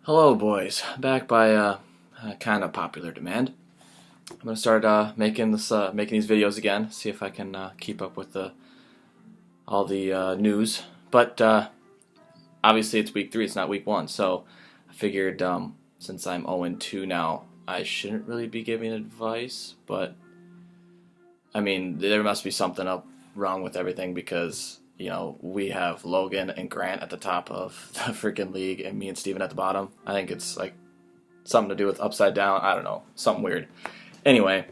Hello, boys. Back by kind of popular demand. I'm gonna start making these videos again. See if I can keep up with all the news. But obviously, it's week 3. It's not week 1. So I figured since I'm 0-2 now, I shouldn't really be giving advice. But I mean, there must be something wrong with everything because we have Logan and Grant at the top of the freaking league and me and Steven at the bottom. I think it's like something to do with upside down. I don't know. Something weird. Anyway,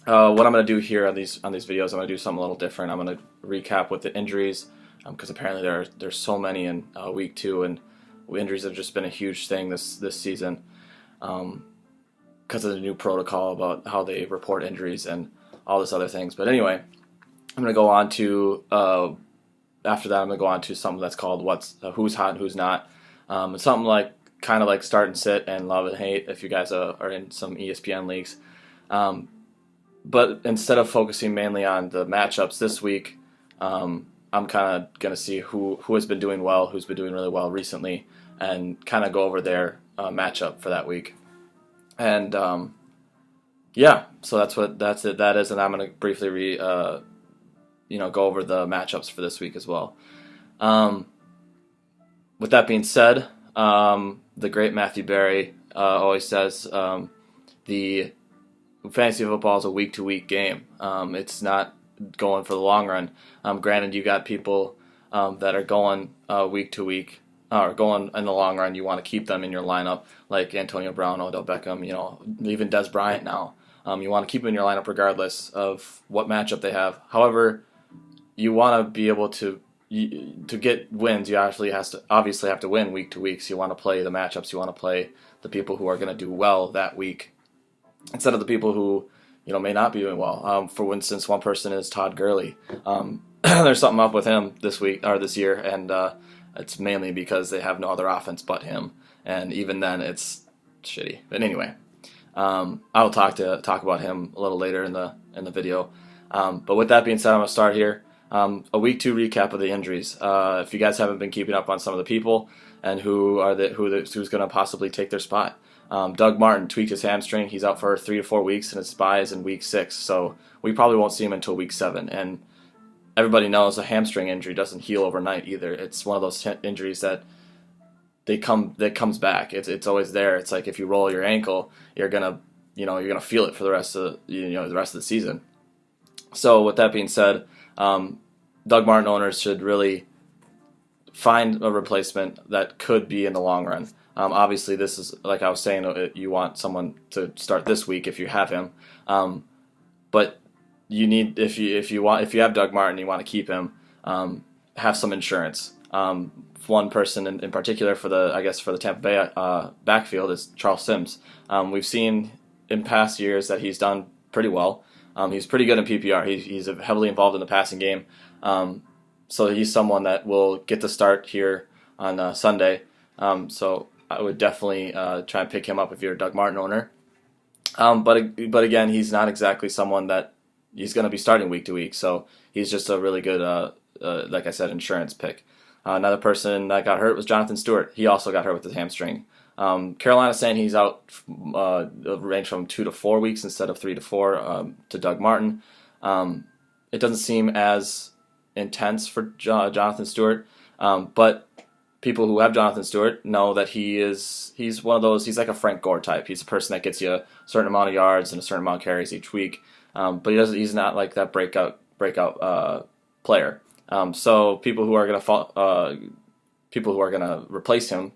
what I'm going to do here on these videos, I'm going to do something a little different. I'm going to recap with the injuries because apparently there's so many in week 2, and injuries have just been a huge thing this season because of the new protocol about how they report injuries and all this other things. But anyway, I'm going to go on to after that, I'm going to go on to something that's called who's hot and who's not. It's something kind of like start and sit and love and hate if you guys are in some ESPN leagues. But instead of focusing mainly on the matchups this week, I'm kind of going to see who has been doing well, who's been doing really well recently, and kind of go over their matchup for that week. And yeah, so that is, and I'm going to briefly go over the matchups for this week as well. With that being said, the great Matthew Berry always says the fantasy football is a week-to-week game. It's not going for the long run. Granted, you got people that are going week to week, or going in the long run. You want to keep them in your lineup, like Antonio Brown, Odell Beckham, even Des Bryant now. You want to keep them in your lineup regardless of what matchup they have. However, you want to be able to get wins. You obviously have to win week to week. So you want to play the matchups. You want to play the people who are going to do well that week, instead of the people who may not be doing well. For instance, one person is Todd Gurley. There's something up with him this year, and it's mainly because they have no other offense but him, and even then it's shitty. But anyway, I will talk about him a little later in the video. But with that being said, I'm gonna start here. A week 2 recap of the injuries. If you guys haven't been keeping up on some of the people and who's going to possibly take their spot. Doug Martin tweaked his hamstring. He's out for 3 to 4 weeks, and his bye is in week 6. So we probably won't see him until week 7. And everybody knows a hamstring injury doesn't heal overnight either. It's one of those injuries that comes back. It's always there. It's like if you roll your ankle, you're gonna feel it for the rest of the season. So with that being said, Doug Martin owners should really find a replacement that could be in the long run. Obviously, this is, like I was saying, you want someone to start this week if you have him. But you need, if you have Doug Martin, you want to keep him, have some insurance. One person in particular for the Tampa Bay backfield is Charles Sims. We've seen in past years that he's done pretty well. He's pretty good in PPR. He's heavily involved in the passing game. So he's someone that will get the start here on Sunday. So I would definitely try and pick him up if you're a Doug Martin owner. But again, he's not exactly someone that he's going to be starting week to week. So he's just a really good, like I said, insurance pick. Another person that got hurt was Jonathan Stewart. He also got hurt with his hamstring. Carolina's saying he's out range from 2 to 4 weeks instead of 3 to 4 to Doug Martin. It doesn't seem as intense for Jonathan Stewart, but people who have Jonathan Stewart know that he's one of those. He's like a Frank Gore type. He's a person that gets you a certain amount of yards and a certain amount of carries each week, but he's not like that breakout player. So people who are going to replace him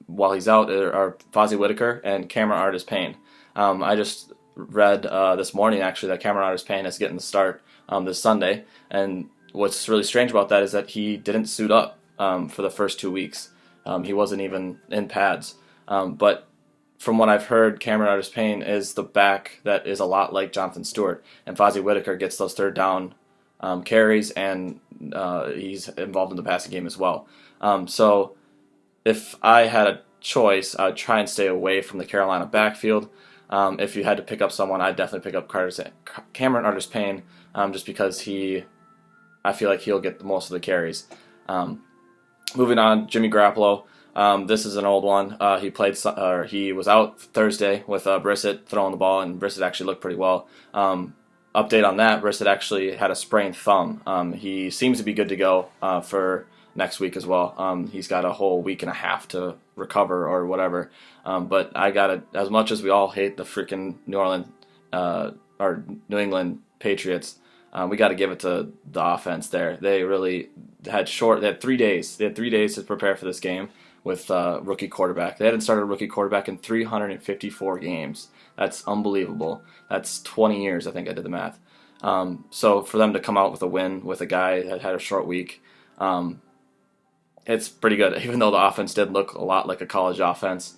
while he's out are Fozzie Whitaker and Cameron Artis-Payne. I just read this morning actually that Cameron Artis-Payne is getting the start this Sunday, and what's really strange about that is that he didn't suit up for the first 2 weeks. He wasn't even in pads. But from what I've heard, Cameron Artis-Payne is the back that is a lot like Jonathan Stewart, and Fozzie Whitaker gets those third down carries, and he's involved in the passing game as well. So if I had a choice, I would try and stay away from the Carolina backfield. If you had to pick up someone, I'd definitely pick up Cameron Artis-Payne, just because I feel like he'll get most of the carries. Moving on, Jimmy Garoppolo. This is an old one. He was out Thursday with Brissett throwing the ball, and Brissett actually looked pretty well. Update on that: Brissett actually had a sprained thumb. He seems to be good to go for next week as well. He's got a whole week and a half to recover or whatever. But I gotta, as much as we all hate the freaking New England Patriots, we got to give it to the offense there. They really they had 3 days. They had 3 days to prepare for this game with rookie quarterback. They hadn't started a rookie quarterback in 354 games. That's unbelievable. That's 20 years, I think I did the math. So for them to come out with a win with a guy that had a short week, it's pretty good, even though the offense did look a lot like a college offense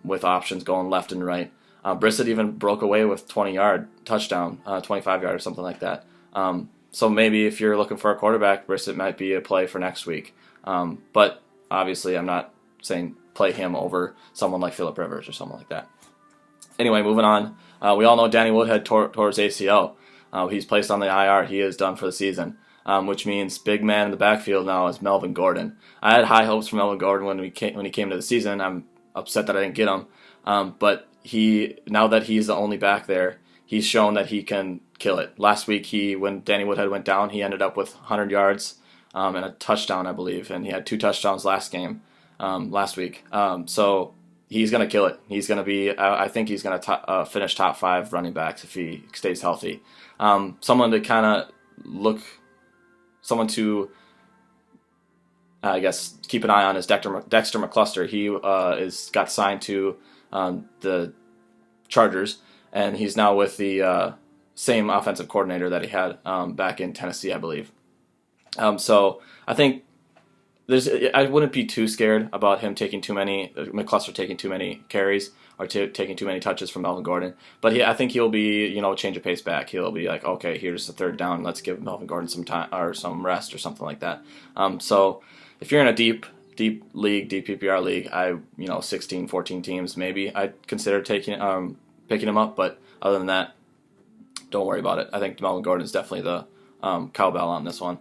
with options going left and right. Brissett even broke away with 20-yard touchdown, 25-yard or something like that. So maybe if you're looking for a quarterback, Brissett might be a play for next week. But obviously I'm not saying play him over someone like Phillip Rivers or someone like that. Anyway, moving on. We all know Danny Woodhead tore his ACL. He's placed on the IR. He is done for the season, which means big man in the backfield now is Melvin Gordon. I had high hopes for Melvin Gordon when he came to the season. I'm upset that I didn't get him. But now that he's the only back there, he's shown that he can kill it. Last week, when Danny Woodhead went down, he ended up with 100 yards and a touchdown, I believe, and he had 2 touchdowns last week. So he's going to kill it. He's going to be, I think he's going to finish top 5 running backs if he stays healthy. Someone to I guess keep an eye on is Dexter McCluster. He got signed to the Chargers, and he's now with the same offensive coordinator that he had back in Tennessee, I believe. So I think I wouldn't be too scared about him McCluster taking too many carries or taking too many touches from Melvin Gordon. But I think he'll be, change of pace back. He'll be like, okay, here's the 3rd down. Let's give Melvin Gordon some time or some rest or something like that. So if you're in a deep league, deep PPR league, 16, 14 teams, maybe I'd consider picking him up. But other than that, don't worry about it. I think Melvin Gordon is definitely the cowbell on this one.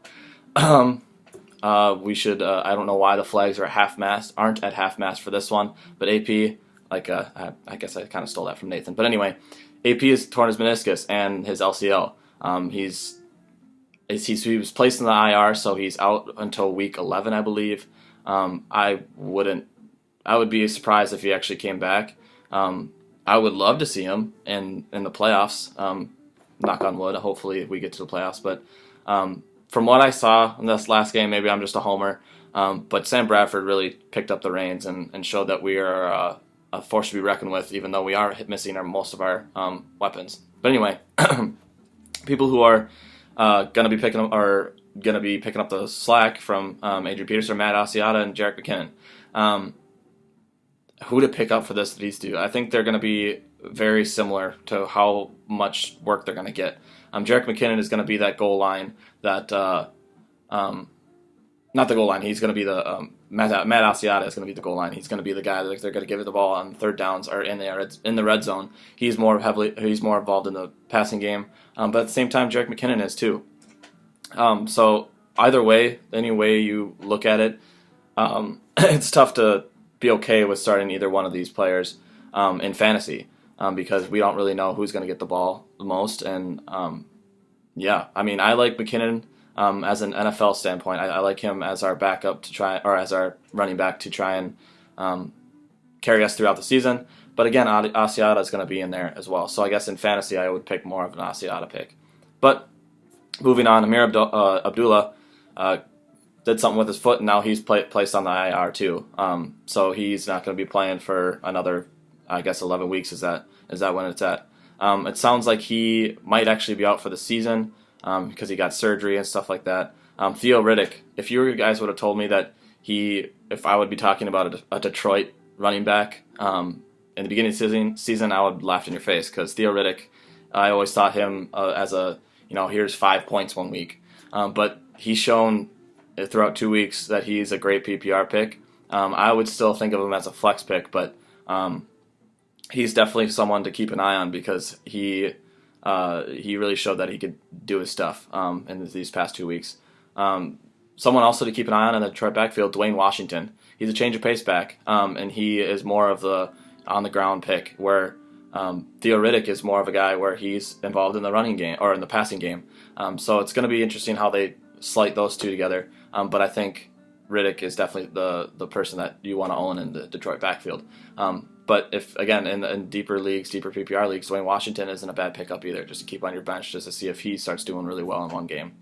We should. I don't know why the flags aren't at half mast for this one, but AP, I guess I kind of stole that from Nathan. But anyway, AP has torn his meniscus and his LCL. He was placed in the IR, so he's out until week 11, I believe. I would be surprised if he actually came back. I would love to see him in the playoffs. Knock on wood. Hopefully we get to the playoffs. But from what I saw in this last game, maybe I'm just a homer. But Sam Bradford really picked up the reins and showed that we are a force to be reckoned with, even though we are missing most of our weapons. But anyway, people who are going to be picking up the slack from Adrian Peterson, Matt Asiata, and Jerick McKinnon. Who to pick up for these two? I think they're going to be very similar to how much work they're going to get. Jerick McKinnon is going to be that goal line that, not the goal line. He's going to be the Matt Asiata is going to be the goal line. He's going to be the guy that they're going to give it the ball on 3rd downs or in the red zone. He's more involved in the passing game, but at the same time, Jerick McKinnon is too. So either way, any way you look at it, it's tough to be okay with starting either one of these players in fantasy because we don't really know who's going to get the ball the most. And I like McKinnon as an NFL standpoint. I like him as our backup as our running back to try and carry us throughout the season. But again, Asiata is going to be in there as well. So I guess in fantasy, I would pick more of an Asiata pick. But moving on, Amir Abdullah did something with his foot, and now he's placed on the IR too. So he's not going to be playing for another, I guess, 11 weeks. Is that when it's at? It sounds like he might actually be out for the season because he got surgery and stuff like that. Theo Riddick, if you guys would have told me that if I would be talking about a Detroit running back in the beginning of the season, I would have laughed in your face because Theo Riddick, I always thought him as a, here's 5 points one week. But he's shown throughout 2 weeks that he's a great PPR pick. I would still think of him as a flex pick, but he's definitely someone to keep an eye on because he really showed that he could do his stuff in these past 2 weeks. Someone also to keep an eye on in the Detroit backfield, Dwayne Washington. he's a change of pace back, and he is more of the on the ground pick, where Theo Riddick is more of a guy where he's involved in the running game or in the passing game. So it's going to be interesting how they slight those two together. But I think Riddick is definitely the person that you want to own in the Detroit backfield. But if, again, in deeper leagues, deeper PPR leagues, Dwayne Washington isn't a bad pickup either, just to keep on your bench, just to see if he starts doing really well in one game.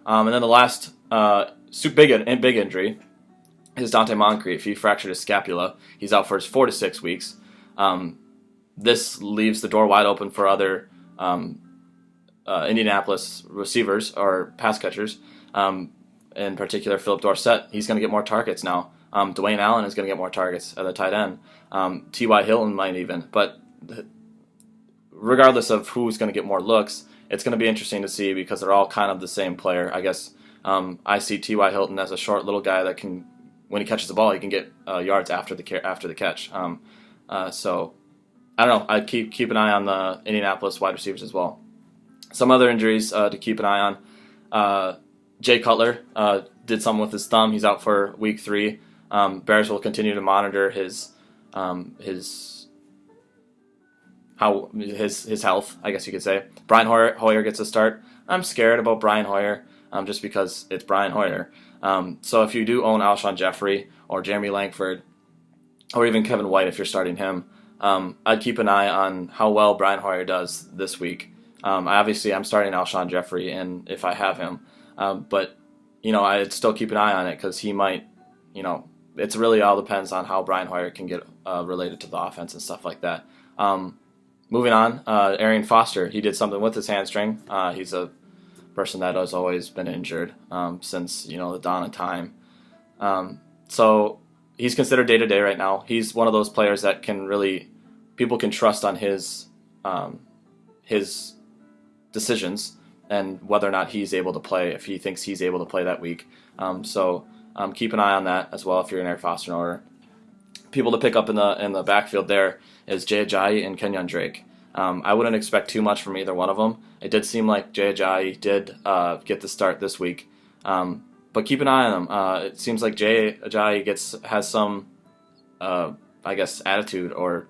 And then the last big injury is Dante Moncrief. He fractured his scapula. He's out for his 4 to 6 weeks. This leaves the door wide open for other Indianapolis receivers or pass catchers. In particular, Philip Dorsett. He's going to get more targets now. Dwayne Allen is going to get more targets at the tight end. T.Y. Hilton might even. But regardless of who's going to get more looks, it's going to be interesting to see because they're all kind of the same player. I guess I see T.Y. Hilton as a short little guy that can, when he catches the ball, he can get yards after the catch. So I don't know. I'd keep an eye on the Indianapolis wide receivers as well. Some other injuries to keep an eye on. Jay Cutler did something with his thumb. He's out for week 3. Bears will continue to monitor his health, I guess you could say. Brian Hoyer gets a start. I'm scared about Brian Hoyer just because it's Brian Hoyer. So if you do own Alshon Jeffrey or Jeremy Langford or even Kevin White if you're starting him, I'd keep an eye on how well Brian Hoyer does this week. Obviously, I'm starting Alshon Jeffrey, and if I have him, but I'd still keep an eye on it because he might, it's really all depends on how Brian Hoyer can get related to the offense and stuff like that. Moving on, Arian Foster, he did something with his hamstring. He's a person that has always been injured since the dawn of time. So he's considered day-to-day right now. He's one of those players that people can trust on his decisions and whether or not he's able to play, if he thinks he's able to play that week. So keep an eye on that as well if you're an Arian Foster owner. People to pick up in the backfield there is Jay Ajayi and Kenyon Drake. I wouldn't expect too much from either one of them. It did seem like Jay Ajayi did get the start this week. But keep an eye on them. It seems like Jay Ajayi has some, attitude or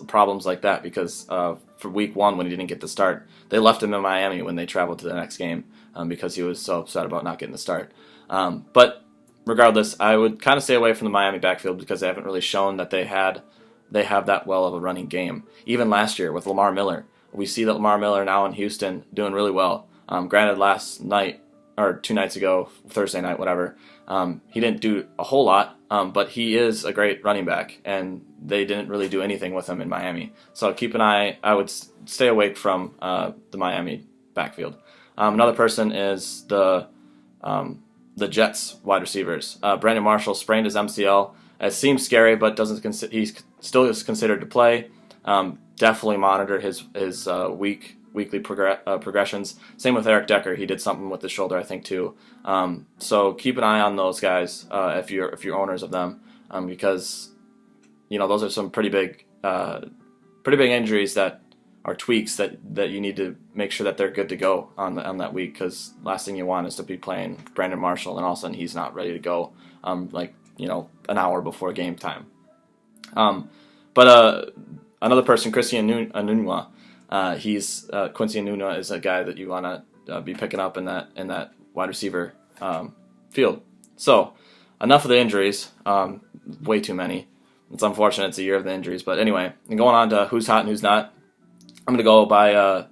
problems like that because for week 1 when he didn't get the start, they left him in Miami when they traveled to the next game because he was so upset about not getting the start. But regardless, I would kind of stay away from the Miami backfield because they haven't really shown that they have that well of a running game. Even last year with Lamar Miller, we see that Lamar Miller now in Houston doing really well. Granted, last night or 2 nights ago, Thursday night, whatever, he didn't do a whole lot, but he is a great running back, and they didn't really do anything with him in Miami. So keep an eye. I would stay away from the Miami backfield. Another person is the Jets wide receivers. Brandon Marshall sprained his MCL. It seems scary, but he still is considered to play. Definitely monitor his weekly progressions. Same with Eric Decker. He did something with his shoulder, I think, too. So keep an eye on those guys if you're owners of them, because those are some pretty big injuries that are tweaks that you need to make sure that they're good to go on that week. Because last thing you want is to be playing Brandon Marshall and all of a sudden he's not ready to go. An hour before game time. But another person, Quincy Enunwa, Quincy Enunwa is a guy that you want to be picking up in that wide receiver field. So enough of the injuries. Way too many. It's unfortunate it's a year of the injuries, but anyway, and going on to who's hot and who's not. I'm gonna go by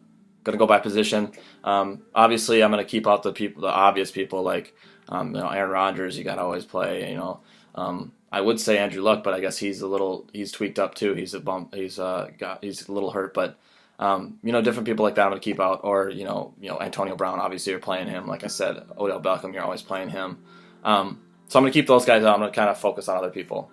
position. Obviously, I'm gonna keep out the obvious people like Aaron Rodgers. You gotta always play. I would say Andrew Luck, but I guess he's tweaked up too. He's a bump. He's a little hurt, but different people like that I'm gonna keep out. Or Antonio Brown. Obviously, you're playing him. Like I said, Odell Beckham. You're always playing him. So I'm gonna keep those guys out. I'm gonna kind of focus on other people.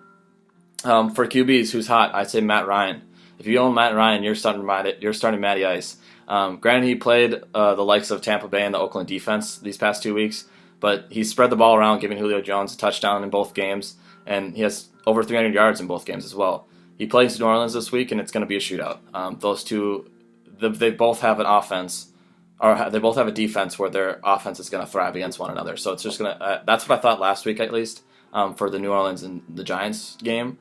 For QBs, who's hot? I'd say Matt Ryan. If you own Matt Ryan, you're starting Matty Ice. Granted, he played the likes of Tampa Bay and the Oakland defense these past 2 weeks, but he spread the ball around, giving Julio Jones a touchdown in both games, and he has over 300 yards in both games as well. He plays New Orleans this week, and it's going to be a shootout. Those two, they both have an offense, or they both have a defense where their offense is going to thrive against one another. So it's just going to. That's what I thought last week, at least. for the New Orleans and the Giants game.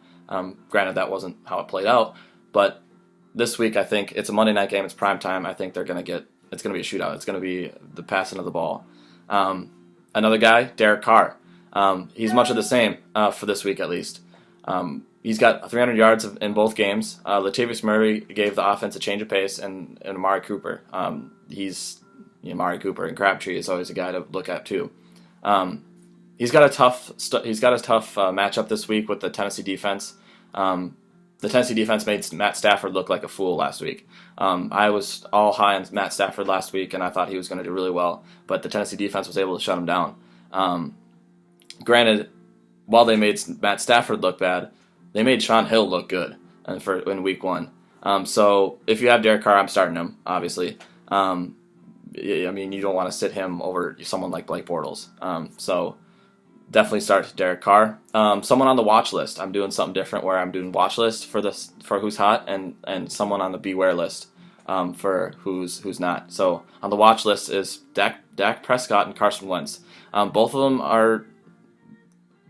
Granted, that wasn't how it played out, but this week I think it's a Monday night game. It's prime time. I think it's going to be a shootout. It's going to be the passing of the ball. Another guy, Derek Carr. He's much of the same for this week at least. He's got 300 yards in both games. Latavius Murray gave the offense a change of pace, and Amari Cooper. Amari Cooper and Crabtree is always a guy to look at too. He's got a tough matchup this week with the Tennessee defense. The Tennessee defense made Matt Stafford look like a fool last week. I was all high on Matt Stafford last week, and I thought he was going to do really well, but the Tennessee defense was able to shut him down. Granted, while they made Matt Stafford look bad, they made Sean Hill look good in week 1. So if you have Derek Carr, I'm starting him, obviously. You don't want to sit him over someone like Blake Bortles. So definitely start Derek Carr. Someone on the watch list. I'm doing something different where I'm doing watch list for who's hot and someone on the beware list for who's not. So on the watch list is Dak Prescott and Carson Wentz. Both of them are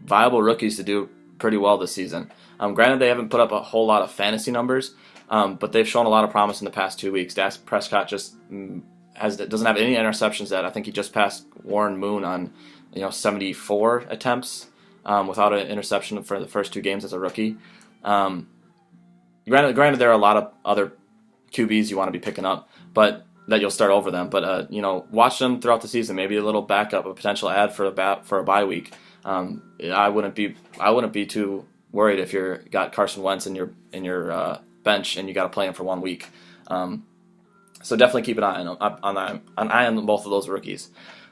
viable rookies to do pretty well this season. Granted, they haven't put up a whole lot of fantasy numbers, but they've shown a lot of promise in the past 2 weeks. Dak Prescott just doesn't have any interceptions yet. I think he just passed Warren Moon on 74 attempts without an interception for the first 2 games as a rookie. Granted, there are a lot of other QBs you want to be picking up, but that you'll start over them. But watch them throughout the season. Maybe a little backup, a potential ad for a bye week. I wouldn't be too worried if you got Carson Wentz in your bench and you got to play him for 1 week. So definitely keep an eye on both of those rookies.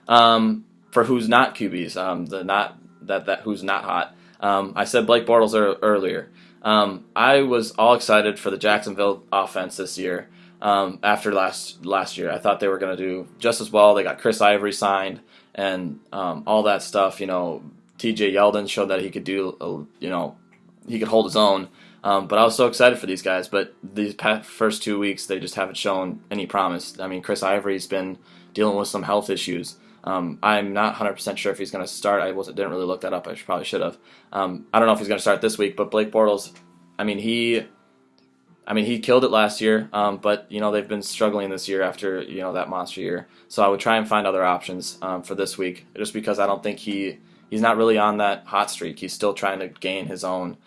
For who's not QBs, who's not hot. I said Blake Bortles earlier. I was all excited for the Jacksonville offense this year. After last year, I thought they were going to do just as well. They got Chris Ivory signed and all that stuff. T.J. Yeldon showed that he could he could hold his own. But I was so excited for these guys. But these first 2 weeks, they just haven't shown any promise. I mean, Chris Ivory's been dealing with some health issues. I'm not 100% sure if he's going to start. Didn't really look that up. I probably should have. I don't know if he's going to start this week. But Blake Bortles, he killed it last year. But they've been struggling this year after that monster year. So I would try and find other options for this week, just because I don't think he's not really on that hot streak. He's still trying to gain his own.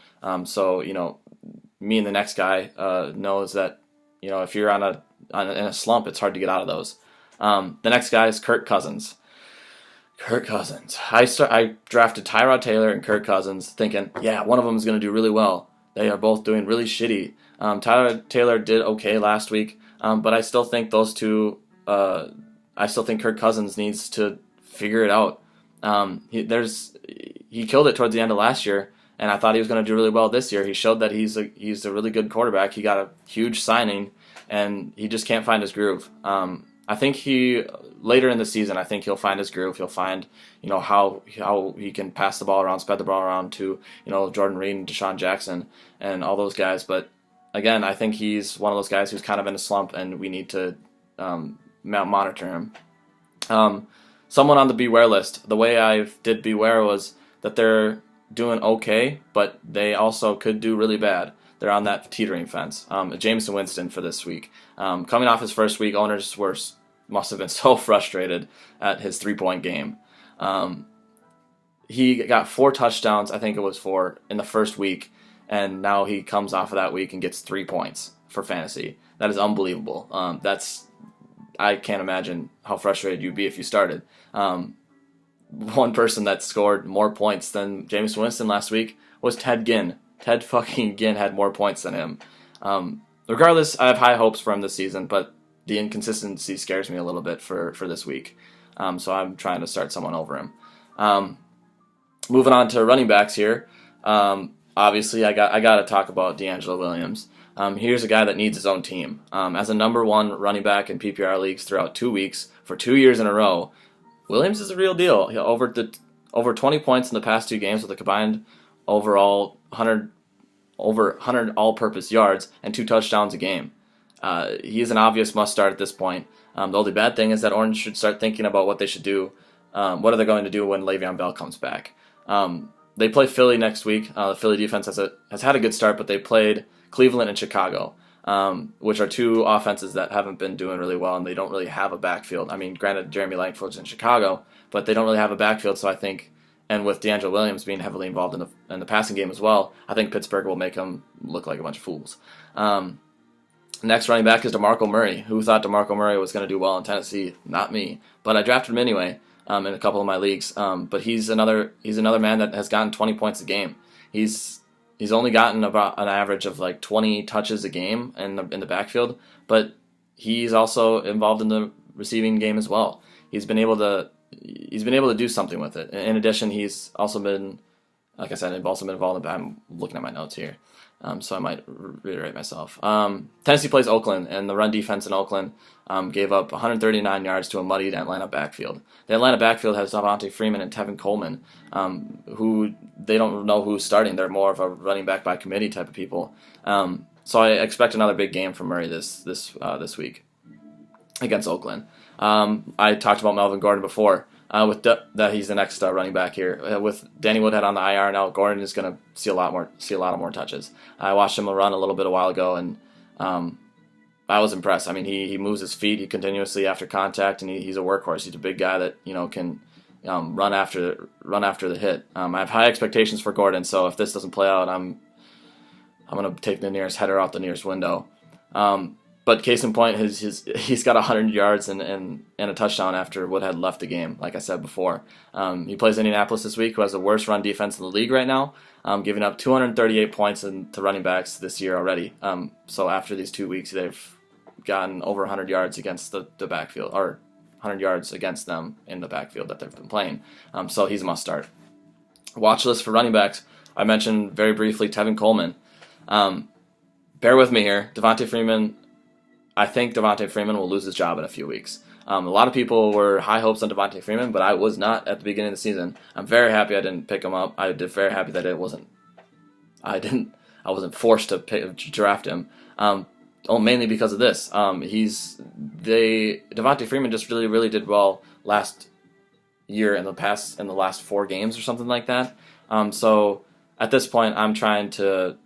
So me and the next guy knows that if you're in a slump, it's hard to get out of those. The next guy is Kirk Cousins. I drafted Tyrod Taylor and Kirk Cousins, thinking, one of them is going to do really well. They are both doing really shitty. Tyrod Taylor did okay last week, but I still think those two. I still think Kirk Cousins needs to figure it out. He killed it towards the end of last year, and I thought he was going to do really well this year. He showed that he's a really good quarterback. He got a huge signing, and he just can't find his groove. I think later in the season, I think he'll find his groove. He'll find how he can pass the ball around, spread the ball around to Jordan Reed and Deshaun Jackson and all those guys. But again, I think he's one of those guys who's kind of in a slump, and we need to monitor him. Someone on the beware list. The way I did beware was that they're doing okay, but they also could do really bad. They're on that teetering fence. Jameson Winston for this week. Coming off his first week, owners must have been so frustrated at his 3-point game. He got 4 touchdowns, I think it was 4, in the first week, and now he comes off of that week and gets 3 points for fantasy. That is unbelievable. I can't imagine how frustrated you'd be if you started. One person that scored more points than Jameson Winston last week was Ted Ginn. Ted fucking Ginn had more points than him. Regardless, I have high hopes for him this season, but the inconsistency scares me a little bit for this week. So I'm trying to start someone over him. Moving on to running backs here. Obviously, I got to talk about DeAngelo Williams. Here's a guy that needs his own team. As a number 1 running back in PPR leagues throughout 2 weeks for 2 years in a row, Williams is a real deal. Over 20 points in the past 2 games with a combined overall 100 all-purpose yards and 2 touchdowns a game. He is an obvious must-start at this point. The only bad thing is that Orange should start thinking about what they should do. What are they going to do when Le'Veon Bell comes back? they play Philly next week. The Philly defense has had a good start, but they played Cleveland and Chicago, which are two offenses that haven't been doing really well, and they don't really have a backfield. I mean, granted, Jeremy Langford's in Chicago, but they don't really have a backfield, so I think, and with DeAngelo Williams being heavily involved in the passing game as well, I think Pittsburgh will make them look like a bunch of fools. Next running back is DeMarco Murray. Who thought DeMarco Murray was going to do well in Tennessee? Not me, but I drafted him anyway in a couple of my leagues. But he's another man that has gotten 20 points a game. He's only gotten about an average of like 20 touches a game in the backfield, but he's also involved in the receiving game as well. He's been able to do something with it. In addition, he's also been, like I said, involved in. I'm looking at my notes here, so I might reiterate myself. Tennessee plays Oakland, and the run defense in Oakland gave up 139 yards to a muddied Atlanta backfield. The Atlanta backfield has Devontae Freeman and Tevin Coleman, who they don't know who's starting. They're more of a running back by committee type of people. So I expect another big game from Murray this week against Oakland. I talked about Melvin Gordon before. That he's the next running back here. With Danny Woodhead on the IR now, Gordon is going to see a lot more touches. I watched him run a little bit a while ago, and I was impressed. I mean, he moves his feet continuously after contact, and he's a workhorse. He's a big guy that can run after the hit. I have high expectations for Gordon, so if this doesn't play out, I'm going to take the nearest header out the nearest window. But case in point, he's got 100 yards and a touchdown after Woodhead left the game, like I said before. He plays Indianapolis this week, who has the worst run defense in the league right now, giving up 238 points to running backs this year already. So after these 2 weeks, they've gotten over 100 yards against the backfield, or 100 yards against them in the backfield that they've been playing. So he's a must-start. Watch list for running backs. I mentioned very briefly Tevin Coleman. Bear with me here. I think Devontae Freeman will lose his job in a few weeks. A lot of people were high hopes on Devontae Freeman, but I was not at the beginning of the season. I'm very happy I didn't pick him up. I'm very happy that I wasn't forced to draft him. Mainly because of this. Devontae Freeman just really did well last year in the last 4 games or something like that. So at this point, I'm trying to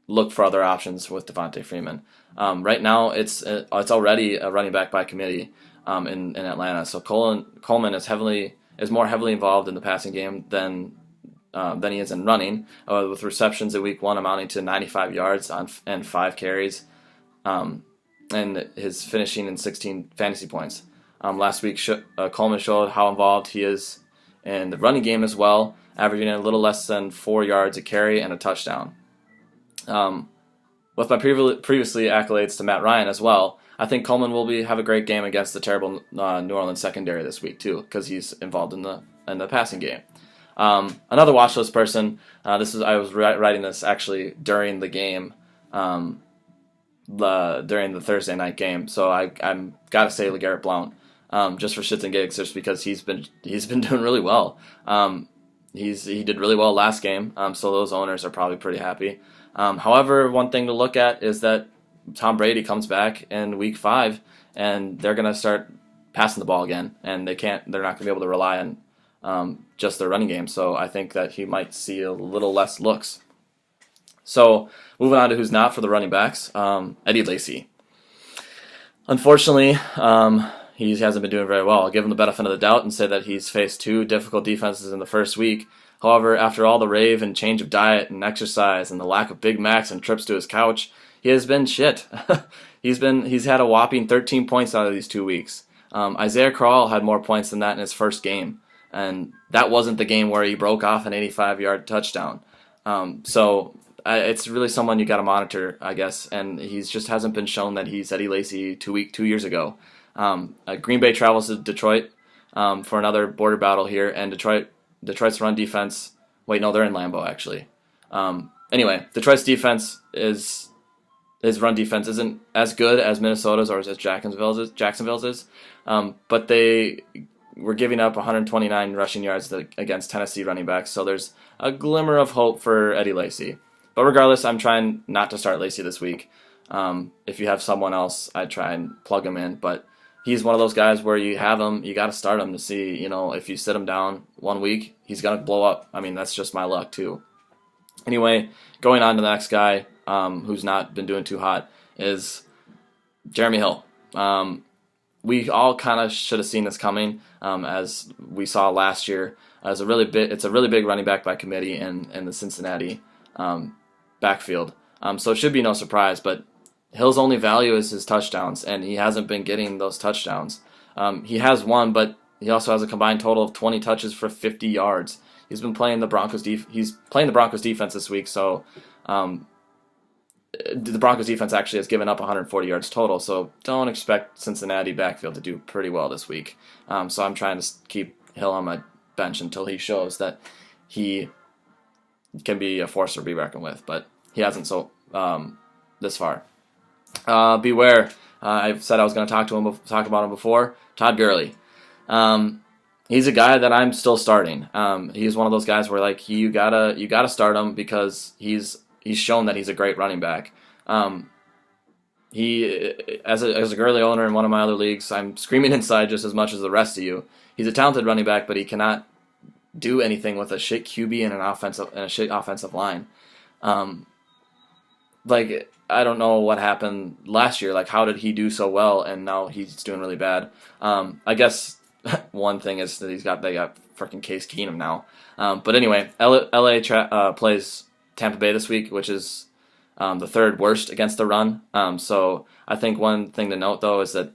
look for other options with Devontae Freeman. Right now, it's already a running back by committee in Atlanta. So Coleman is more heavily involved in the passing game than he is in running, with receptions in week 1 amounting to 95 yards and 5 carries, and his finishing in 16 fantasy points. Last week, Coleman showed how involved he is in the running game as well, averaging a little less than 4 yards a carry and a touchdown. With my previously accolades to Matt Ryan as well, I think Coleman will have a great game against the terrible New Orleans secondary this week too, because he's involved in the passing game. Another watch list person. I was writing this actually during the game, during the Thursday night game. So I'm gotta say LeGarrette Blount, just for shits and gigs, just because he's been doing really well. He did really well last game, so those owners are probably pretty happy. However, one thing to look at is that Tom Brady comes back in week 5, and they're going to start passing the ball again, and they're not going to be able to rely on just their running game. So I think that he might see a little less looks. So moving on to who's not for the running backs, Eddie Lacy. Unfortunately, he hasn't been doing very well. I'll give him the benefit of the doubt and say that he's faced 2 difficult defenses in the first week. However, after all the rave and change of diet and exercise and the lack of Big Macs and trips to his couch, he has been shit. He's had a whopping 13 points out of these 2 weeks. Isaiah Crowell had more points than that in his first game, and that wasn't the game where he broke off an 85-yard touchdown. So it's really someone you got to monitor, I guess, and he just hasn't been shown that he's Eddie Lacy 2 years ago. Green Bay travels to Detroit for another border battle here, and Detroit's run defense. Wait, no, they're in Lambeau actually. Anyway, Detroit's his run defense isn't as good as Minnesota's or as Jacksonville's is, but they were giving up 129 rushing yards against Tennessee running backs. So there's a glimmer of hope for Eddie Lacy. But regardless, I'm trying not to start Lacy this week. If you have someone else, I'd try and plug him in. But he's one of those guys where you have him, you got to start him to see, if you sit him down 1 week, he's going to blow up. I mean, that's just my luck too. Anyway, going on to the next guy who's not been doing too hot is Jeremy Hill. We all kind of should have seen this coming, as we saw last year. It's a really big running back by committee in the Cincinnati backfield. So it should be no surprise, but Hill's only value is his touchdowns, and he hasn't been getting those touchdowns. He has one, but he also has a combined total of 20 touches for 50 yards. He's been playing the Broncos. He's playing the Broncos defense this week, so the Broncos defense actually has given up 140 yards total. So don't expect Cincinnati backfield to do pretty well this week. So I'm trying to keep Hill on my bench until he shows that he can be a force to be reckoned with, but he hasn't so this far. Beware. I've said I was going to talk about him before. Todd Gurley. He's a guy that I'm still starting. He's one of those guys where you gotta start him because he's shown that he's a great running back. He as a Gurley owner in one of my other leagues, I'm screaming inside just as much as the rest of you. He's a talented running back, but he cannot do anything with a shit QB and a shit offensive line. I don't know what happened last year. How did he do so well and now he's doing really bad? I guess one thing is that they got freaking Case Keenum now. But anyway, LA plays Tampa Bay this week, which is the third worst against the run. So I think one thing to note though is that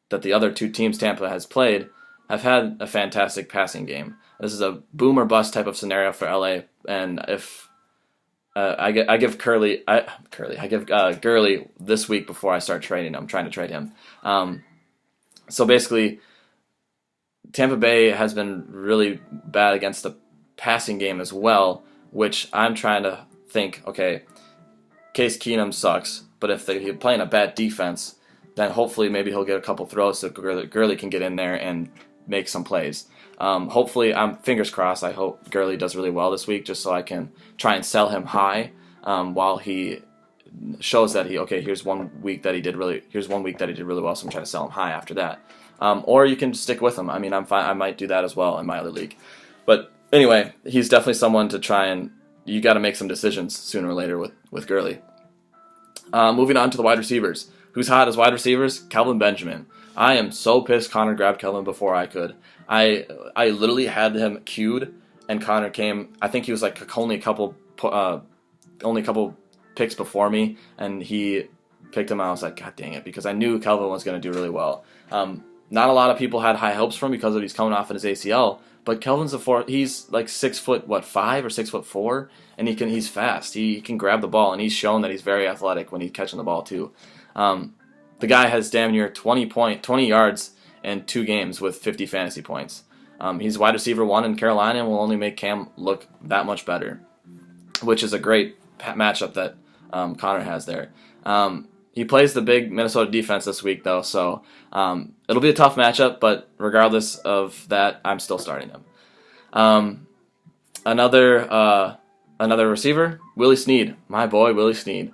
the other two teams Tampa has played have had a fantastic passing game. This is a boom or bust type of scenario for LA, and if I give Gurley this week before I start trading him. I'm trying to trade him. So basically, Tampa Bay has been really bad against the passing game as well, which I'm trying to think, okay, Case Keenum sucks, but if they're playing a bad defense, then hopefully maybe he'll get a couple throws so Gurley can get in there and make some plays. Hopefully, I'm fingers crossed. I hope Gurley does really well this week, just so I can try and sell him high while he shows that here's one week that he did really well. So I'm trying to sell him high after that. Or you can stick with him. I mean, I'm fine. I might do that as well in my other league. But anyway, he's definitely someone to try and you got to make some decisions sooner or later with Gurley. Moving on to the wide receivers. Who's hot as wide receivers? Kelvin Benjamin. I am so pissed Connor grabbed Kelvin before I could. I literally had him queued, and Connor came. I think he was only a couple picks before me, and he picked him. I was like, God dang it, because I knew Kelvin was going to do really well. Not a lot of people had high hopes for him because he's coming off in his ACL, but Kelvin's he's 6'5" or 6'4", and he's fast. He can grab the ball, and he's shown that he's very athletic when he's catching the ball too. The guy has damn near 20 yards in 2 games with 50 fantasy points. He's wide receiver 1 in Carolina and will only make Cam look that much better, which is a great matchup that Connor has there. He plays the big Minnesota defense this week, though, so it'll be a tough matchup, but regardless of that, I'm still starting him. Another receiver, Willie Snead, my boy Willie Snead.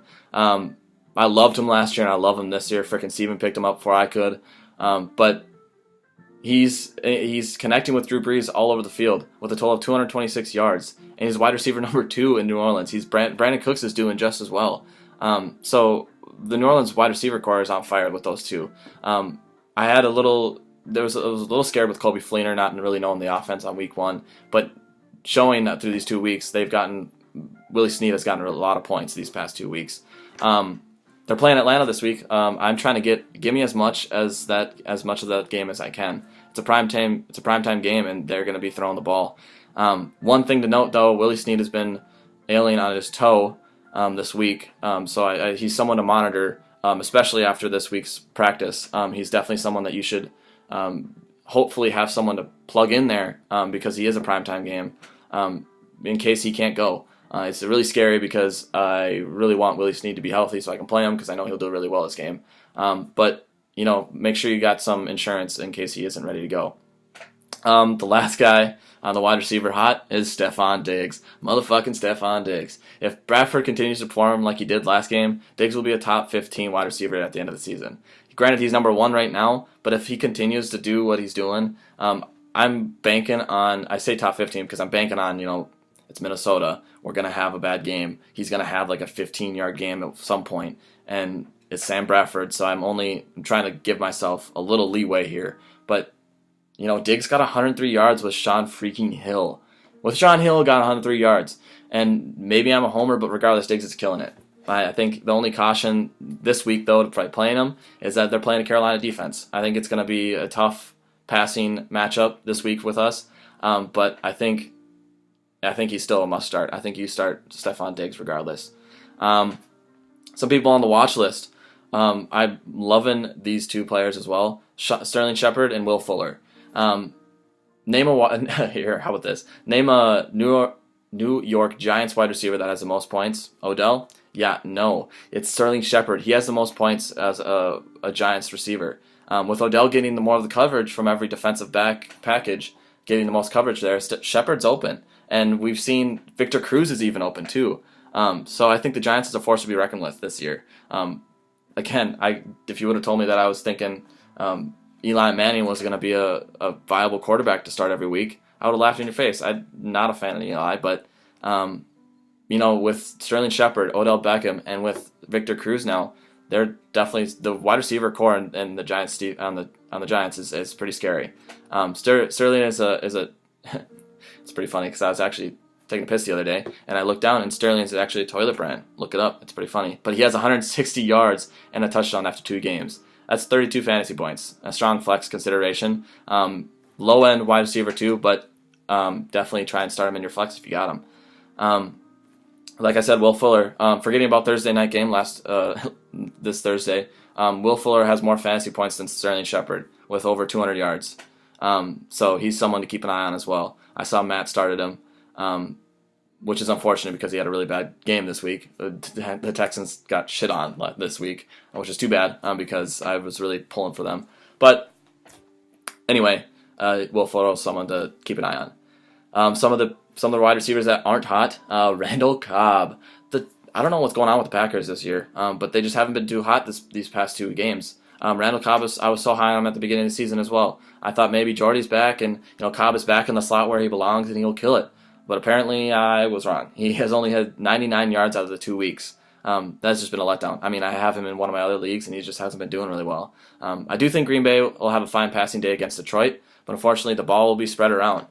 I loved him last year, and I love him this year. Frickin' Steven picked him up before I could. But he's connecting with Drew Brees all over the field with a total of 226 yards. And he's wide receiver number 2 in New Orleans. Brandon Cooks is doing just as well. So the New Orleans wide receiver core is on fire with those two. I was a little scared with Colby Fleener not really knowing the offense on week 1. But showing that through these 2 weeks, Willie Snead has gotten a lot of points these past 2 weeks. They're playing Atlanta this week. I'm trying to give me as much of that game as I can. It's a primetime game, and they're going to be throwing the ball. One thing to note, though, Willie Snead has been ailing on his toe this week, so he's someone to monitor, especially after this week's practice. He's definitely someone that you should hopefully have someone to plug in there because he is a primetime game in case he can't go. It's really scary because I really want Willie Snead to be healthy so I can play him because I know he'll do really well this game. But make sure you got some insurance in case he isn't ready to go. The last guy on the wide receiver hot is Stephon Diggs. Motherfucking Stephon Diggs. If Bradford continues to perform like he did last game, Diggs will be a top 15 wide receiver at the end of the season. Granted, he's number 1 right now, but if he continues to do what he's doing, I'm banking on, I say top 15 because I'm banking on, it's Minnesota. We're going to have a bad game. He's going to have like a 15-yard game at some point, and it's Sam Bradford, so I'm trying to give myself a little leeway here. But, Diggs got 103 yards with Sean freaking Hill. Sean Hill got 103 yards, and maybe I'm a homer, but regardless, Diggs is killing it. I think the only caution this week, though, to playing him is that they're playing a Carolina defense. I think it's going to be a tough passing matchup this week with us, but I think he's still a must start. I think you start Stephon Diggs regardless. Some people on the watch list. I'm loving these 2 players as well, Sterling Shepard and Will Fuller. Name a New York Giants wide receiver that has the most points. Odell? Yeah, no. It's Sterling Shepard. He has the most points as a Giants receiver. With Odell getting more of the coverage from every defensive back package, getting the most coverage there, Shepard's open. And we've seen Victor Cruz is even open too. So I think the Giants is a force to be reckoned with this year. Again, if you would have told me that I was thinking Eli Manning was going to be a viable quarterback to start every week, I would have laughed in your face. I'm not a fan of Eli, but with Sterling Shepard, Odell Beckham, and with Victor Cruz now, they're definitely the wide receiver core and the Giants on the Giants is pretty scary. Sterling is a it's pretty funny because I was actually taking a piss the other day and I looked down and Sterling is actually a toilet brand. Look it up; it's pretty funny. But he has 160 yards and a touchdown after 2 games. That's 32 fantasy points. A strong flex consideration. Low end wide receiver too, but definitely try and start him in your flex if you got him. Like I said, Will Fuller. Forgetting about Thursday night game this Thursday, Will Fuller has more fantasy points than Sterling Shepard with over 200 yards. So he's someone to keep an eye on as well. I saw Matt started him, which is unfortunate because he had a really bad game this week. The Texans got shit on this week, which is too bad because I was really pulling for them. But anyway, Will Fuller is someone to keep an eye on. Some of the wide receivers that aren't hot, Randall Cobb. I don't know what's going on with the Packers this year, but they just haven't been too hot these past 2 games. Randall Cobb, I was so high on him at the beginning of the season as well. I thought maybe Jordy's back and Cobb is back in the slot where he belongs and he'll kill it. But apparently I was wrong. He has only had 99 yards out of the 2 weeks. That's just been a letdown. I mean, I have him in one of my other leagues and he just hasn't been doing really well. I do think Green Bay will have a fine passing day against Detroit, but unfortunately the ball will be spread around.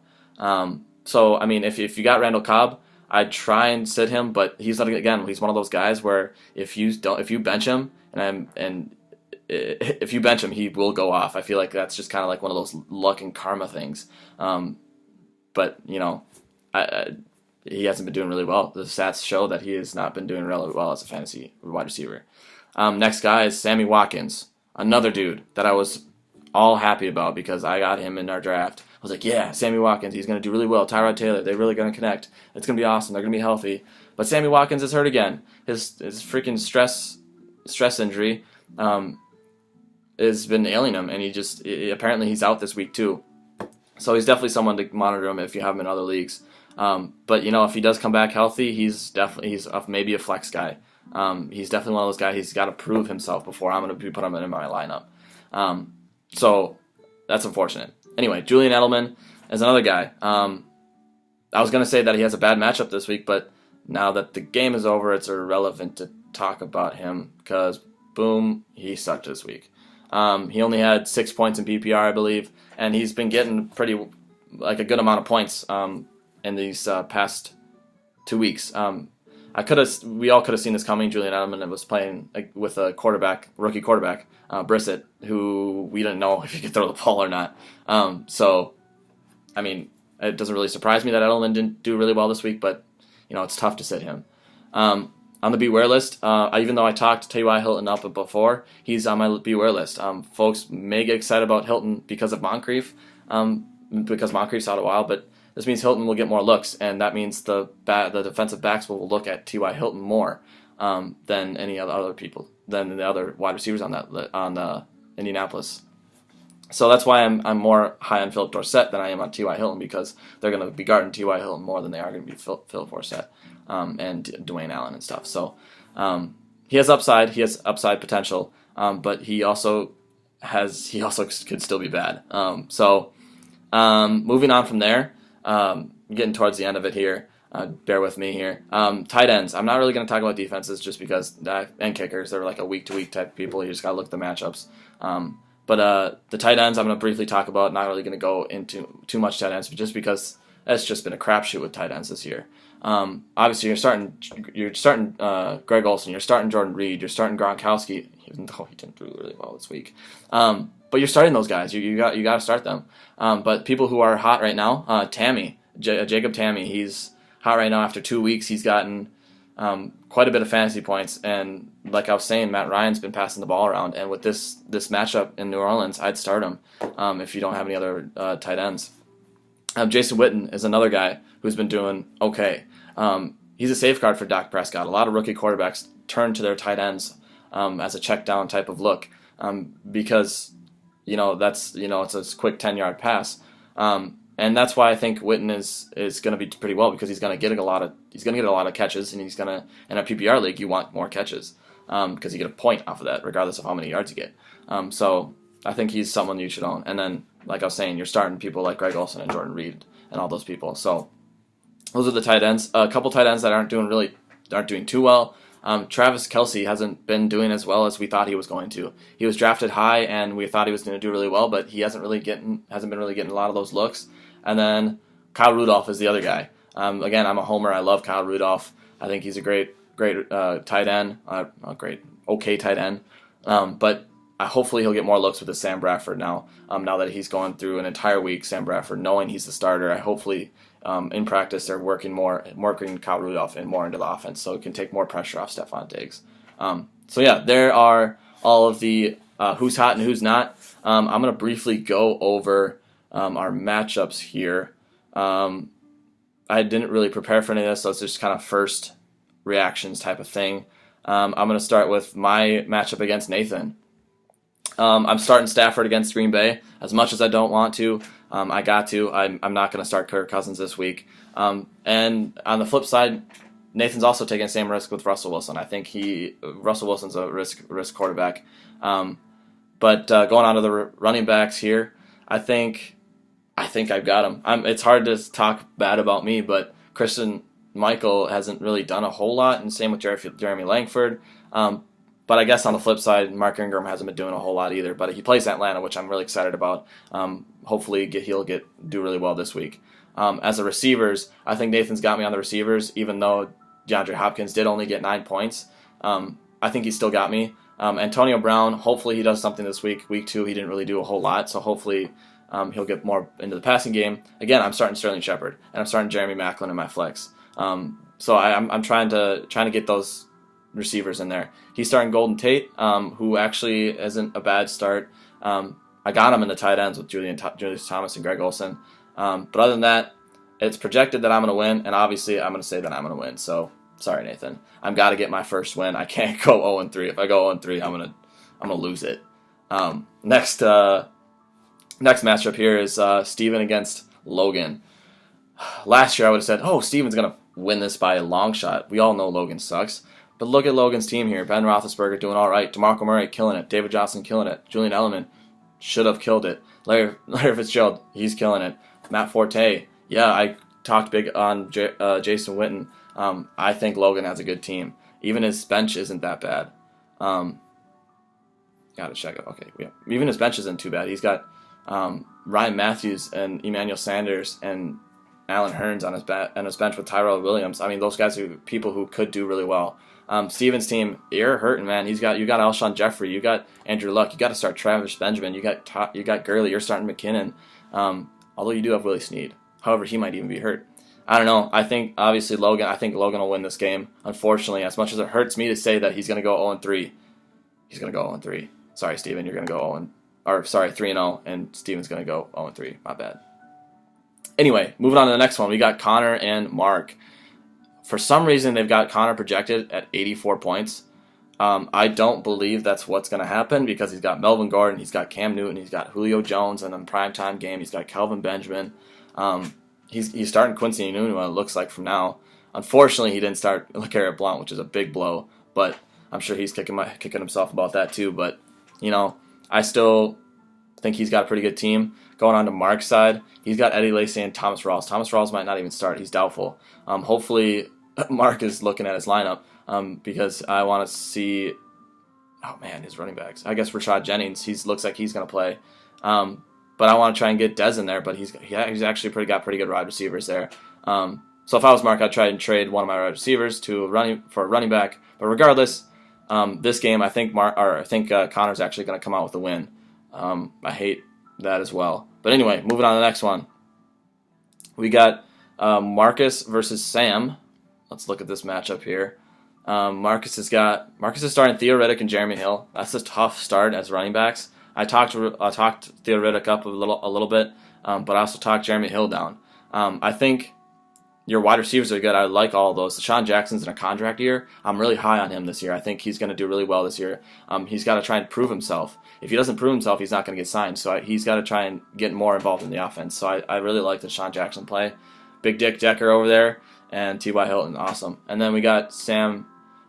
So, I mean, if you got Randall Cobb, I'd try and sit him, but he's one of those guys where if you bench him if you bench him, he will go off. I feel like that's just kind of like one of those luck and karma things. But he hasn't been doing really well. The stats show that he has not been doing really well as a fantasy wide receiver. Next guy is Sammy Watkins, another dude that I was all happy about because I got him in our draft. I was like, yeah, Sammy Watkins, he's going to do really well. Tyrod Taylor, they're really going to connect. It's going to be awesome. They're going to be healthy. But Sammy Watkins is hurt again. His freaking stress injury has been ailing him, and apparently he's out this week too. So he's definitely someone to monitor him if you have him in other leagues. But if he does come back healthy, he's maybe a flex guy. He's definitely one of those guys. He's got to prove himself before I'm going to put him in my lineup. So that's unfortunate. Anyway, Julian Edelman is another guy. I was going to say that he has a bad matchup this week, but now that the game is over, it's irrelevant to talk about him because, boom, he sucked this week. He only had 6 points in PPR, I believe, and he's been getting a good amount of points in these past 2 weeks. We all could have seen this coming. Julian Edelman was playing with a rookie quarterback, Brissett, who we didn't know if he could throw the ball or not. So, I mean, it doesn't really surprise me that Edelman didn't do really well this week, but it's tough to sit him. On the beware list, even though I talked T.Y. Hilton up before, he's on my beware list. Folks may get excited about Hilton because of Moncrief, because Moncrief's out a while, but this means Hilton will get more looks, and that means the defensive backs will look at T.Y. Hilton more than any other people, than the other wide receivers on Indianapolis. So that's why I'm more high on Philip Dorsett than I am on T.Y. Hilton, because they're going to be guarding T.Y. Hilton more than they are going to be Philip Dorsett and Dwayne Allen and stuff. So he has upside. He has upside potential, but he also could still be bad. Moving on from there, getting towards the end of it here. Bear with me here. Tight ends. I'm not really going to talk about defenses just because, and kickers, they're like a week-to-week type of people. You just got to look at the matchups. But the tight ends I'm going to briefly talk about. Not really going to go into too much tight ends, but just because it's just been a crapshoot with tight ends this year. Obviously, you're starting Greg Olsen, you're starting Jordan Reed, you're starting Gronkowski, even though he didn't do really well this week. But you're starting those guys. You got to start them. But people who are hot right now, Jacob Tamme, he's hot right now. After 2 weeks, he's gotten quite a bit of fantasy points, and like I was saying, Matt Ryan's been passing the ball around, and with this matchup in New Orleans, I'd start him if you don't have any other tight ends. Jason Witten is another guy who's been doing okay. He's a safeguard for Dak Prescott. A lot of rookie quarterbacks turn to their tight ends as a check down type of look because it's a quick 10-yard pass. And that's why I think Witten is going to be pretty well, because he's going to get a lot of catches, and in a PPR league you want more catches because you get a point off of that regardless of how many yards you get. So I think he's someone you should own. And then, like I was saying, you're starting people like Greg Olsen and Jordan Reed and all those people. So those are the tight ends. A couple tight ends that aren't doing too well. Travis Kelce hasn't been doing as well as we thought he was going to. He was drafted high, and we thought he was going to do really well, but he hasn't been really getting a lot of those looks. And then Kyle Rudolph is the other guy. Again, I'm a homer. I love Kyle Rudolph. I think he's a great tight end, okay tight end. But hopefully he'll get more looks with the Sam Bradford now. Now that he's going through an entire week, Sam Bradford, knowing he's the starter, hopefully in practice they're working Kyle Rudolph more into the offense, so it can take more pressure off Stephon Diggs. There are all of the who's hot and who's not. I'm going to briefly go over our matchups here. I didn't really prepare for any of this, so it's just kind of first reactions type of thing. I'm going to start with my matchup against Nathan. I'm starting Stafford against Green Bay. As much as I don't want to, I got to. I'm not going to start Kirk Cousins this week. And on the flip side, Nathan's also taking the same risk with Russell Wilson. I think Russell Wilson's a risk quarterback. But going on to the running backs here, I think I've got him. It's hard to talk bad about me, but Christian Michael hasn't really done a whole lot, and same with Jeremy Langford. But I guess on the flip side, Mark Ingram hasn't been doing a whole lot either. But he plays Atlanta, which I'm really excited about. Hopefully he'll do really well this week. As the receivers, I think Nathan's got me on the receivers, even though DeAndre Hopkins did only get 9 points. I think he still got me. Antonio Brown, hopefully he does something this week. Week 2, he didn't really do a whole lot, so hopefully he'll get more into the passing game. Again, I'm starting Sterling Shepard, and I'm starting Jeremy Maclin in my flex. So I'm trying to get those receivers in there. He's starting Golden Tate, who actually isn't a bad start. I got him in the tight ends with Julius Thomas and Greg Olsen. But other than that, it's projected that I'm going to win, and obviously I'm going to say that I'm going to win. So sorry, Nathan. I've got to get my first win. I can't go 0-3. If I go 0-3, I'm gonna lose it. Next matchup here is Steven against Logan. Last year I would have said, Steven's going to win this by a long shot. We all know Logan sucks. But look at Logan's team here. Ben Roethlisberger doing all right. DeMarco Murray killing it. David Johnson killing it. Julian Edelman should have killed it. Larry Fitzgerald, he's killing it. Matt Forte, yeah, I talked big on Jason Witten. I think Logan has a good team. Even his bench isn't that bad. Gotta check it. Okay, yeah. Even his bench isn't too bad. He's got Ryan Matthews and Emmanuel Sanders and Alan Hearns on his bench with Tyrell Williams. I mean, those guys are people who could do really well. Steven's team, you're hurting, man. You got Alshon Jeffrey, you got Andrew Luck, you got to start Travis Benjamin, you got Gurley, you're starting McKinnon. Although you do have Willie Snead, however, he might even be hurt. I don't know. I think obviously Logan will win this game. Unfortunately, as much as it hurts me to say that he's going to go 0-3, he's going to go 0-3. Sorry, Steven, you're going to go 3-0, and Steven's going to go 0-3. My bad. Anyway, moving on to the next one, we got Connor and Mark. For some reason, they've got Connor projected at 84 points. I don't believe that's what's going to happen because he's got Melvin Gordon, he's got Cam Newton, he's got Julio Jones, and in primetime game he's got Kelvin Benjamin. He's starting Quincy Enunwa, it looks like, from now. Unfortunately, he didn't start LeGarrette Blount, which is a big blow, but I'm sure he's kicking himself about that too. But, I still think he's got a pretty good team. Going on to Mark's side, he's got Eddie Lacy and Thomas Rawls. Thomas Rawls might not even start. He's doubtful. Hopefully, Mark is looking at his lineup because I want to see, his running backs. I guess Rashad Jennings, looks like he's going to play. But I want to try and get Dez in there, but he's actually got pretty good wide receivers there. So if I was Mark, I'd try and trade one of my wide receivers for a running back. But regardless, this game, I think Connor's actually going to come out with a win. I hate that as well. But anyway, moving on to the next one. We got Marcus versus Sam. Let's look at this matchup here. Marcus is starting Theo Riddick and Jeremy Hill. That's a tough start as running backs. I talked Theo Riddick up a little bit, but I also talked Jeremy Hill down. I think your wide receivers are good. I like all of those. Deshaun Jackson's in a contract year. I'm really high on him this year. I think he's going to do really well this year. He's got to try and prove himself. If he doesn't prove himself, he's not going to get signed. So he's got to try and get more involved in the offense. So I really like the Deshaun Jackson play. Big Dick Decker over there and T.Y. Hilton, awesome. And then we got Sam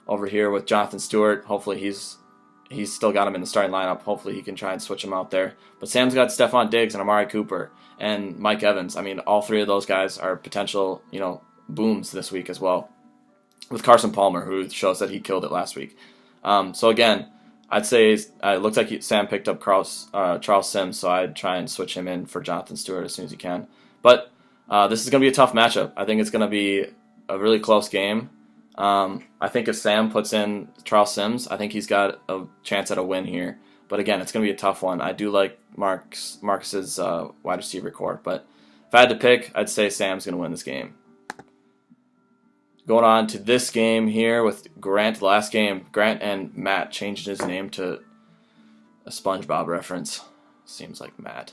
over here with Jonathan Stewart. Hopefully he's still got him in the starting lineup. Hopefully he can try and switch him out there. But Sam's got Stephon Diggs and Amari Cooper and Mike Evans. I mean, all three of those guys are potential, booms this week as well. With Carson Palmer, who shows that he killed it last week. So again, I'd say it looks like Sam picked up Charles Sims, so I'd try and switch him in for Jonathan Stewart as soon as he can. But this is going to be a tough matchup. I think it's going to be a really close game. I think if Sam puts in Charles Sims, I think he's got a chance at a win here. But again, it's going to be a tough one. I do like Marcus's wide receiver core, but if I had to pick, I'd say Sam's going to win this game. Going on to this game here with Grant. The last game, Grant and Matt changed his name to a SpongeBob reference. Seems like Matt.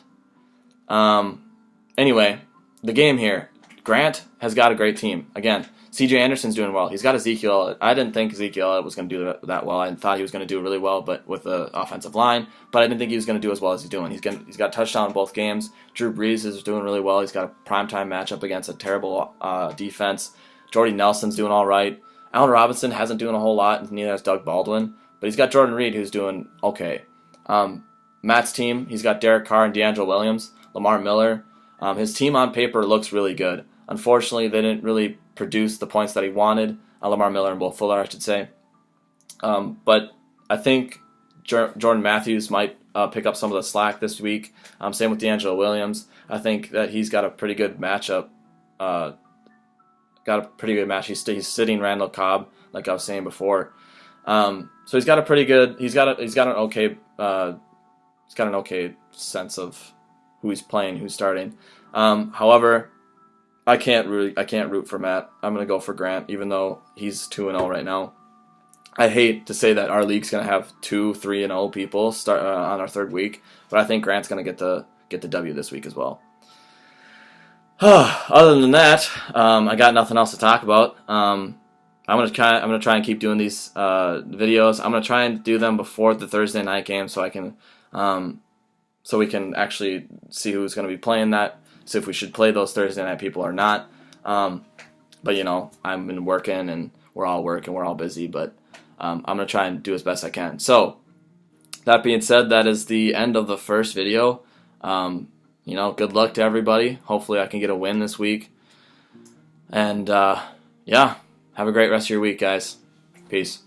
Anyway, the game here. Grant has got a great team. Again, C.J. Anderson's doing well. He's got Ezekiel Elliott. I didn't think Ezekiel Elliott was going to do that well. I thought he was going to do really well, but with the offensive line. But I didn't think he was going to do as well as he's doing. He's got a touchdown in both games. Drew Brees is doing really well. He's got a primetime matchup against a terrible defense. Jordy Nelson's doing all right. Allen Robinson hasn't doing a whole lot, and neither has Doug Baldwin. But he's got Jordan Reed, who's doing okay. Matt's team, he's got Derek Carr and DeAngelo Williams, Lamar Miller. His team on paper looks really good. Unfortunately, they didn't really produce the points that he wanted. Lamar Miller and Will Fuller, I should say. But I think Jordan Matthews might pick up some of the slack this week. Same with DeAngelo Williams. I think that he's got a pretty good matchup. He's sitting Randall Cobb, like I was saying before. So he's got a pretty good. He's got an okay sense of who he's playing, who's starting. However, I can't root for Matt. I'm gonna go for Grant, even though he's 2-0 right now. I hate to say that our league's gonna have 2 3-0 people start on our third week, but I think Grant's gonna get the W this week as well. Other than that, I got nothing else to talk about. I'm gonna try and keep doing these videos. I'm gonna try and do them before the Thursday night game, so we can actually see who's gonna be playing that. See if we should play those Thursday night people or not. But I've been working, and we're all working, we're all busy. But I'm gonna try and do as best I can. So that being said, that is the end of the first video. Good luck to everybody. Hopefully I can get a win this week. And, have a great rest of your week, guys. Peace.